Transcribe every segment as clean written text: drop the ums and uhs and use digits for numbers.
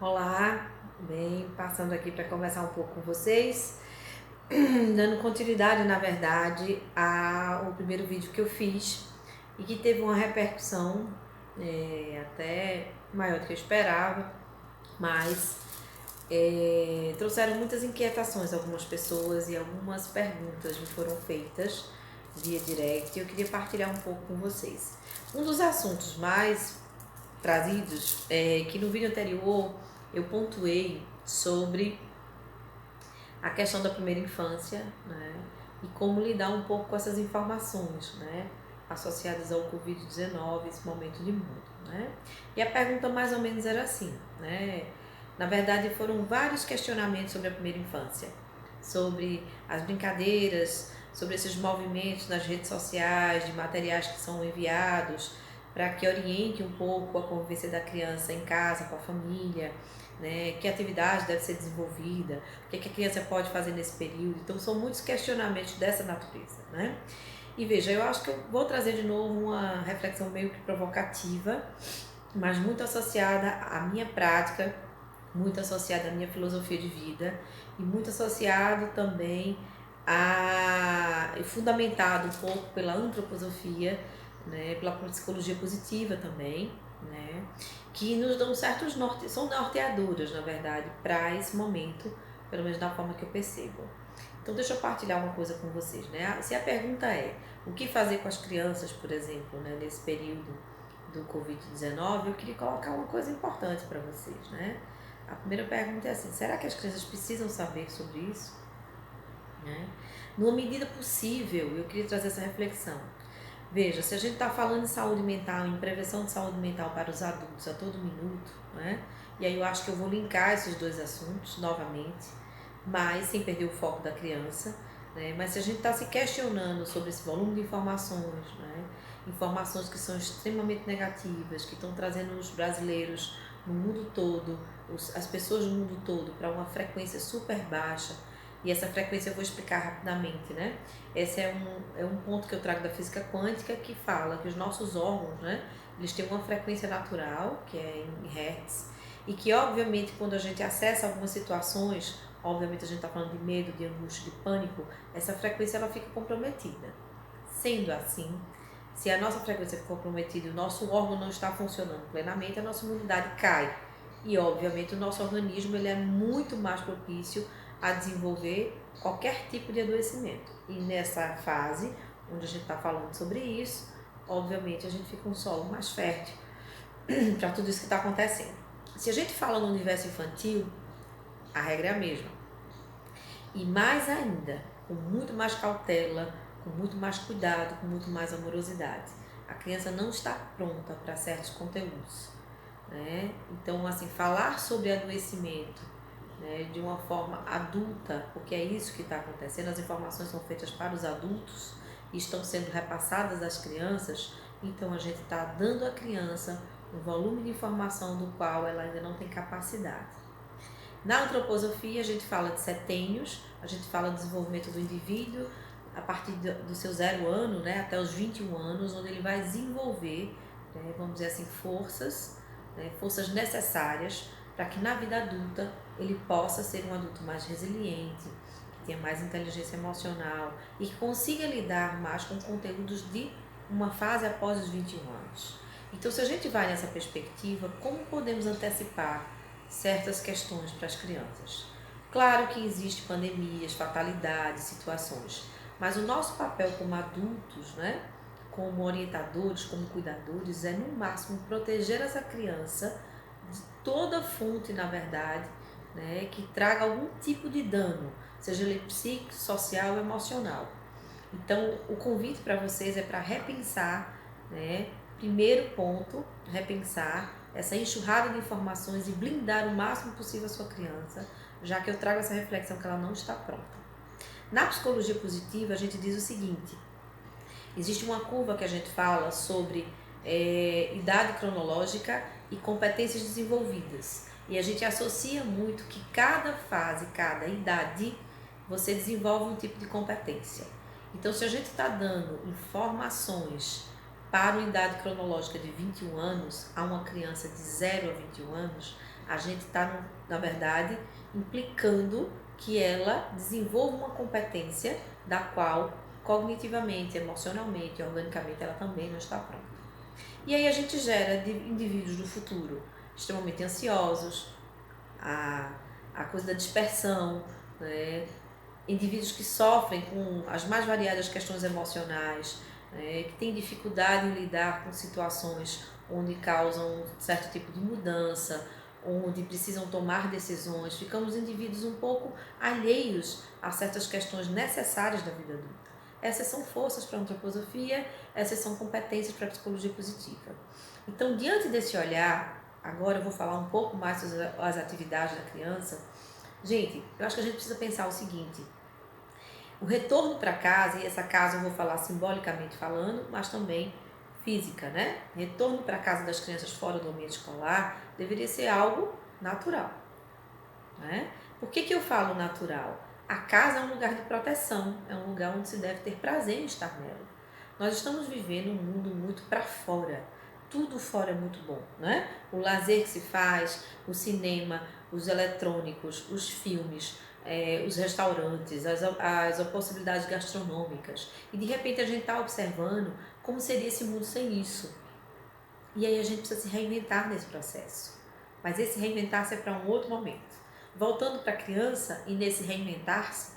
Olá, bem, passando aqui para conversar um pouco com vocês, dando continuidade, na verdade, ao primeiro vídeo que eu fiz e que teve uma repercussão até maior do que eu esperava, mas trouxeram muitas inquietações a algumas pessoas e algumas perguntas me foram feitas via direct e eu queria partilhar um pouco com vocês. Um dos assuntos mais trazidos é que no vídeo anterior eu pontuei sobre a questão da primeira infância, né, e como lidar um pouco com essas informações, né, associadas ao Covid-19, esse momento de mundo, né. E a pergunta mais ou menos era assim, né, na verdade foram vários questionamentos sobre a primeira infância, sobre as brincadeiras, sobre esses movimentos nas redes sociais, de materiais que são enviados para que oriente um pouco a convivência da criança em casa, com a família, né? Que atividade deve ser desenvolvida, o que a criança pode fazer nesse período. Então, são muitos questionamentos dessa natureza, né? E veja, eu acho que eu vou trazer de novo uma reflexão meio que provocativa, mas muito associada à minha prática, muito associada à minha filosofia de vida e muito associado também e fundamentado um pouco pela antroposofia, né, pela psicologia positiva também, né, que nos dão certos são norteadoras, na verdade, para esse momento, pelo menos da forma que eu percebo. Então deixa eu partilhar uma coisa com vocês, né? Se a pergunta é o que fazer com as crianças, por exemplo, né, nesse período do Covid-19, eu queria colocar uma coisa importante para vocês, né? A primeira pergunta é assim, será que as crianças precisam saber sobre isso? Né? Numa medida possível, eu queria trazer essa reflexão. Veja, se a gente está falando em saúde mental, em prevenção de saúde mental para os adultos a todo minuto, né? E aí eu acho que eu vou linkar esses dois assuntos novamente, mas sem perder o foco da criança, né? Mas se a gente está se questionando sobre esse volume de informações, né? Informações que são extremamente negativas, que estão trazendo os brasileiros no mundo todo, as pessoas no mundo todo para uma frequência super baixa, e essa frequência eu vou explicar rapidamente, né? Esse é um ponto que eu trago da física quântica que fala que os nossos órgãos, né? Eles têm uma frequência natural, que é em Hertz, e que obviamente quando a gente acessa algumas situações, obviamente a gente está falando de medo, de angústia, de pânico, essa frequência ela fica comprometida. Sendo assim, se a nossa frequência fica comprometida e o nosso órgão não está funcionando plenamente, a nossa imunidade cai. E obviamente o nosso organismo ele é muito mais propício a desenvolver qualquer tipo de adoecimento. E nessa fase, onde a gente está falando sobre isso, obviamente a gente fica um solo mais fértil para tudo isso que está acontecendo. Se a gente fala no universo infantil, a regra é a mesma. E mais ainda, com muito mais cautela, com muito mais cuidado, com muito mais amorosidade. A criança não está pronta para certos conteúdos, né? Então, assim, falar sobre adoecimento, né, de uma forma adulta, porque é isso que está acontecendo, as informações são feitas para os adultos e estão sendo repassadas às crianças, então a gente está dando à criança um volume de informação do qual ela ainda não tem capacidade. Na antroposofia, a gente fala de setênios, a gente fala do desenvolvimento do indivíduo a partir do seu 0 ano, né, até os 21 anos, onde ele vai desenvolver, né, vamos dizer assim, forças, né, forças necessárias para que na vida adulta ele possa ser um adulto mais resiliente, que tenha mais inteligência emocional e que consiga lidar mais com conteúdos de uma fase após os 21 anos. Então, se a gente vai nessa perspectiva, como podemos antecipar certas questões para as crianças? Claro que existe pandemias, fatalidades, situações, mas o nosso papel como adultos, né, como orientadores, como cuidadores, é no máximo proteger essa criança de toda fonte, na verdade, né, que traga algum tipo de dano, seja ele psíquico, social ou emocional. Então, o convite para vocês é para repensar, né? Primeiro ponto, repensar essa enxurrada de informações e blindar o máximo possível a sua criança, já que eu trago essa reflexão que ela não está pronta. Na psicologia positiva, a gente diz o seguinte: existe uma curva que a gente fala sobre idade cronológica e competências desenvolvidas. E a gente associa muito que cada fase, cada idade, você desenvolve um tipo de competência. Então, se a gente está dando informações para uma idade cronológica de 21 anos a uma criança de 0 a 21 anos, A gente está, na verdade, implicando que ela desenvolva uma competência da qual cognitivamente, emocionalmente, organicamente ela também não está pronta. E aí a gente gera indivíduos do futuro extremamente ansiosos, a coisa da dispersão, né? Indivíduos que sofrem com as mais variadas questões emocionais, né? Que têm dificuldade em lidar com situações onde causam certo tipo de mudança, onde precisam tomar decisões. Ficamos indivíduos um pouco alheios a certas questões necessárias da vida adulta. Essas são forças para a antroposofia, essas são competências para a psicologia positiva. Então, diante desse olhar, agora eu vou falar um pouco mais sobre as atividades da criança. Gente, eu acho que a gente precisa pensar o seguinte: o retorno para casa, e essa casa eu vou falar simbolicamente falando, mas também física, né? Retorno para casa das crianças fora do ambiente escolar deveria ser algo natural, né? Por que eu falo natural? A casa é um lugar de proteção, é um lugar onde se deve ter prazer em estar nela. Nós estamos vivendo um mundo muito para fora. Tudo fora é muito bom, né? O lazer que se faz, o cinema, os eletrônicos, os filmes, os restaurantes, as possibilidades gastronômicas. E de repente a gente está observando como seria esse mundo sem isso. E aí a gente precisa se reinventar nesse processo. Mas esse reinventar-se é para um outro momento. Voltando para a criança e nesse reinventar-se,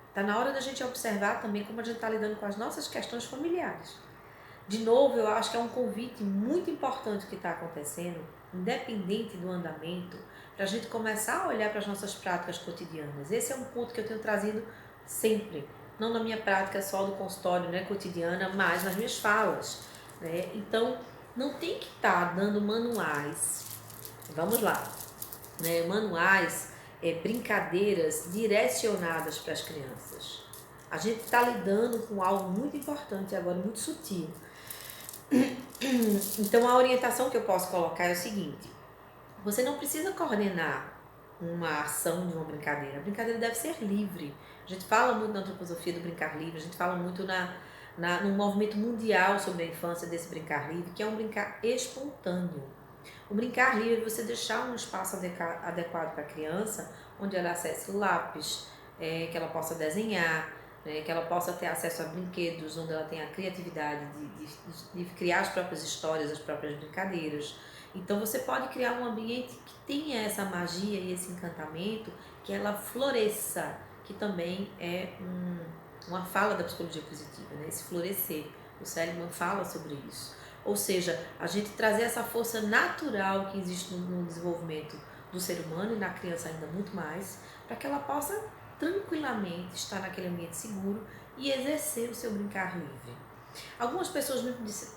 está na hora da gente observar também como a gente está lidando com as nossas questões familiares. De novo, eu acho que é um convite muito importante que está acontecendo, independente do andamento, para a gente começar a olhar para as nossas práticas cotidianas. Esse é um ponto que eu tenho trazido sempre, não na minha prática só do consultório, né, cotidiana, mas nas minhas falas, né? Então, não tem que estar dando manuais, vamos lá, né, manuais, brincadeiras direcionadas para as crianças. A gente está lidando com algo muito importante agora, muito sutil. Então a orientação que eu posso colocar é o seguinte: você não precisa coordenar uma ação de uma brincadeira. A brincadeira deve ser livre. A gente fala muito na antroposofia do brincar livre, a gente fala muito no movimento mundial sobre a infância desse brincar livre, que é um brincar espontâneo. O brincar livre é você deixar um espaço adequado para a criança, onde ela acesse o lápis, que ela possa desenhar, né, que ela possa ter acesso a brinquedos, onde ela tenha a criatividade de criar as próprias histórias, as próprias brincadeiras. Então você pode criar um ambiente que tenha essa magia e esse encantamento, que ela floresça, que também é uma fala da psicologia positiva, né? Esse florescer. O Seligman fala sobre isso. Ou seja, a gente trazer essa força natural que existe no desenvolvimento do ser humano e na criança ainda muito mais, para que ela possa tranquilamente estar naquele ambiente seguro e exercer o seu brincar livre. Algumas pessoas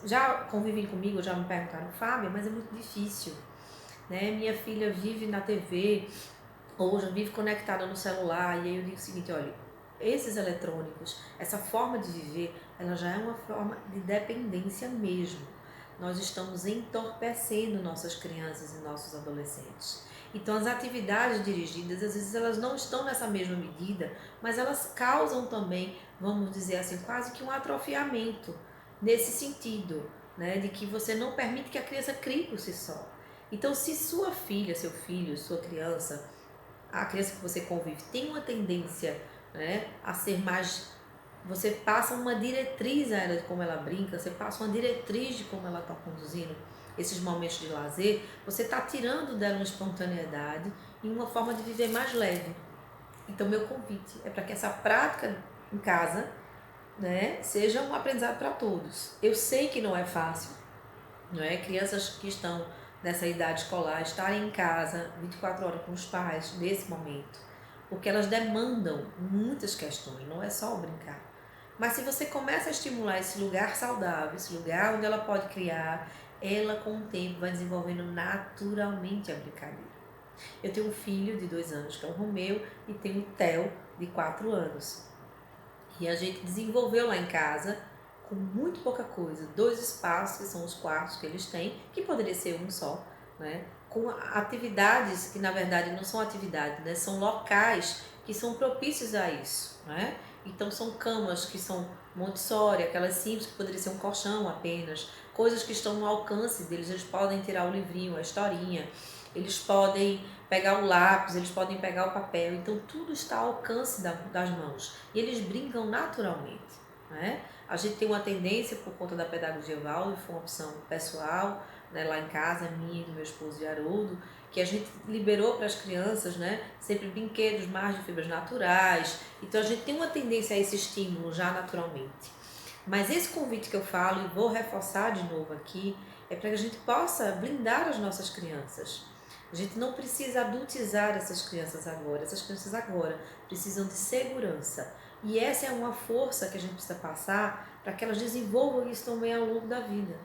já convivem comigo, já me perguntaram: Fábia, mas é muito difícil, né? Minha filha vive na TV ou já vive conectada no celular. E aí eu digo o seguinte: olha, esses eletrônicos, essa forma de viver, ela já é uma forma de dependência mesmo. Nós estamos entorpecendo nossas crianças e nossos adolescentes. Então as atividades dirigidas, às vezes elas não estão nessa mesma medida, mas elas causam também, vamos dizer assim, quase que um atrofiamento nesse sentido, né, de que você não permite que a criança crie por si só. Então, se sua filha, seu filho, sua criança, a criança que você convive, tem uma tendência, né, a ser mais... Você passa uma diretriz a ela de como ela brinca, você passa uma diretriz de como ela está conduzindo esses momentos de lazer, você está tirando dela uma espontaneidade e uma forma de viver mais leve. Então, meu convite é para que essa prática em casa, né, seja um aprendizado para todos. Eu sei que não é fácil, não é? Crianças que estão nessa idade escolar estarem em casa 24 horas com os pais nesse momento, porque elas demandam muitas questões, não é só o brincar. Mas se você começa a estimular esse lugar saudável, esse lugar onde ela pode criar, ela com o tempo vai desenvolvendo naturalmente a brincadeira. Eu tenho um filho de 2 anos, que é o Romeu, e tenho o Theo, de 4 anos. E a gente desenvolveu lá em casa, com muito pouca coisa, 2 espaços, que são os quartos que eles têm, que poderia ser um só, né? Com atividades que na verdade não são atividades, né? São locais que são propícios a isso, né? Então são camas que são Montessori, aquelas simples que poderia ser um colchão apenas, coisas que estão no alcance deles, eles podem tirar o livrinho, a historinha. eles podem pegar o lápis, eles podem pegar o papel, então tudo está ao alcance das mãos e eles brincam naturalmente, né? A gente tem uma tendência, por conta da pedagogia Waldorf, foi uma opção pessoal, né, lá em casa, minha e do meu esposo e Haroldo, que a gente liberou para as crianças, né, sempre brinquedos mais de fibras naturais, então a gente tem uma tendência a esse estímulo já naturalmente. Mas esse convite que eu falo, e vou reforçar de novo aqui, é para que a gente possa blindar as nossas crianças. A gente não precisa adultizar essas crianças agora precisam de segurança. E essa é uma força que a gente precisa passar para que elas desenvolvam isso também ao longo da vida,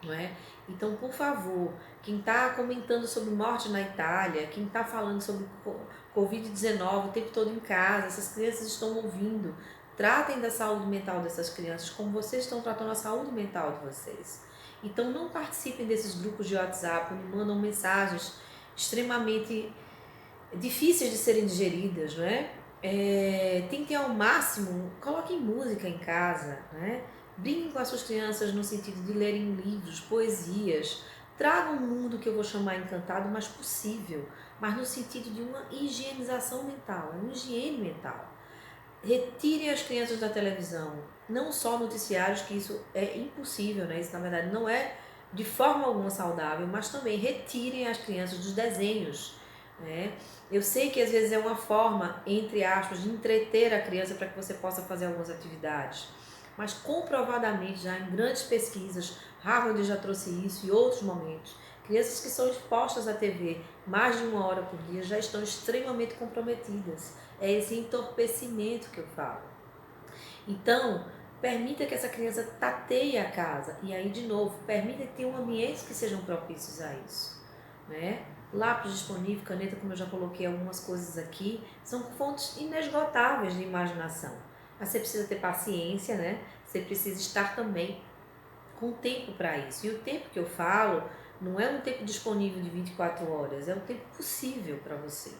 não é? Então, por favor, quem está comentando sobre morte na Itália, quem está falando sobre Covid-19 o tempo todo em casa, essas crianças estão ouvindo, tratem da saúde mental dessas crianças como vocês estão tratando a saúde mental de vocês. Então, não participem desses grupos de WhatsApp onde mandam mensagens extremamente difíceis de serem digeridas, né? Tentem ao máximo, coloquem música em casa, né? Brinquem com as suas crianças no sentido de lerem livros, poesias, tragam um mundo que eu vou chamar encantado, mas possível, mas no sentido de uma higienização mental, uma higiene mental. Retirem as crianças da televisão, não só noticiários, que isso é impossível, né? Isso na verdade não é de forma alguma saudável, mas também retirem as crianças dos desenhos, né? Eu sei que às vezes é uma forma, entre aspas, de entreter a criança para que você possa fazer algumas atividades, mas comprovadamente já em grandes pesquisas, Harvard já trouxe isso e outros momentos, crianças que são expostas à TV mais de 1 hora por dia já estão extremamente comprometidas. É esse entorpecimento que eu falo. Então, permita que essa criança tateie a casa. E aí, de novo, permita que tenha ambientes que sejam propícios a isso, né? Lápis disponível, caneta, como eu já coloquei algumas coisas aqui, são fontes inesgotáveis de imaginação. Mas você precisa ter paciência, né? Você precisa estar também com tempo para isso. E o tempo que eu falo não é um tempo disponível de 24 horas, é um tempo possível para você,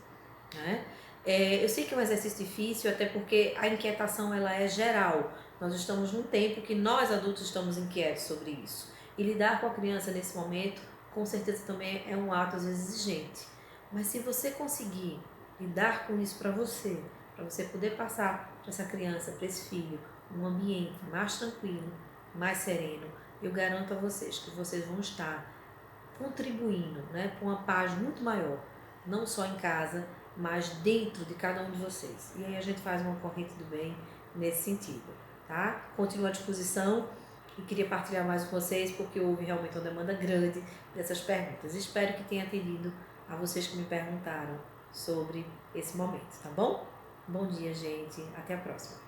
né? Eu sei que é um exercício difícil, até porque a inquietação ela é geral. Nós estamos num tempo que nós adultos estamos inquietos sobre isso. E lidar com a criança nesse momento, com certeza também é um ato às vezes exigente. Mas se você conseguir lidar com isso para você poder passar para essa criança, para esse filho, um ambiente mais tranquilo, mais sereno, eu garanto a vocês que vocês vão estar contribuindo, né, para uma paz muito maior, não só em casa, mas dentro de cada um de vocês. E aí a gente faz uma corrente do bem nesse sentido, tá? Continuo à disposição e queria partilhar mais com vocês porque houve realmente uma demanda grande dessas perguntas. Espero que tenha atendido a vocês que me perguntaram sobre esse momento, tá bom? Bom dia, gente. Até a próxima.